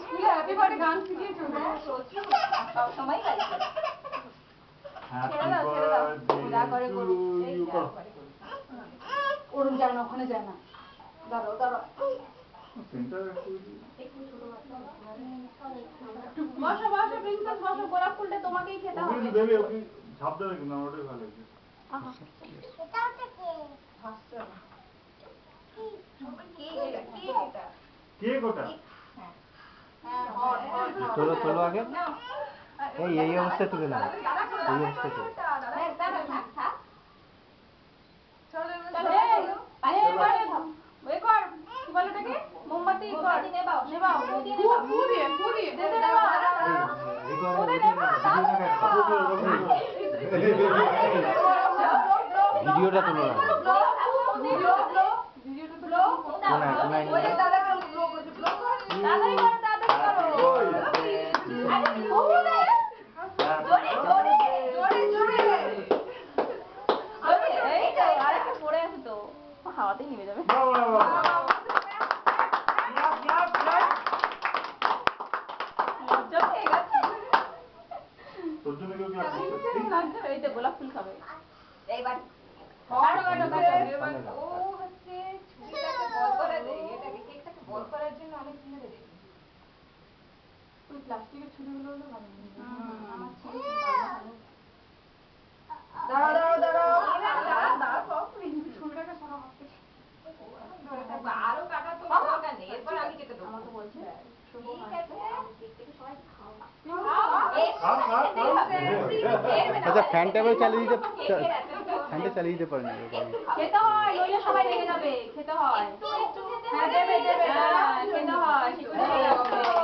স্কুলে happy birthday গান শিখিয়ে চলবে সব সময় গাইছে ছেড়ে দাও যা করে করুক ওরম যায় না ওখানে যায় না দাঁড়াও দাঁড়াও বসো বসো প্রিন্সেস বসো গোলাপ ফুলটা তোমাকেই খেতে হবে ওকে দেবে ওকে ছাপ দেবে কিন্তু আমার ওটাই ভালো লাগছে কেক ওটা তোলো তোলো আগে এই অবস্থায় তুলে নাও এই অবস্থায় তুলে মোমবাতি নেবাও নেবাও ভিডিওটা তুলো হাওয়াতেই নিভে যাবে গোলাপ ফুল খাবে এইবার প্লাস্টিকের ছুরিগুলো হলো ভালো আরো কাটা তো দরকার নেই এরপর আমি কেটে দেবো আমাকে বলছে আচ্ছা ফ্যানটা চালিয়ে দিতে পারেন খেতে হয় নইলে সবাই রেগে যাবে খেতে হয় হ্যাঁ দেবে খেতে হয়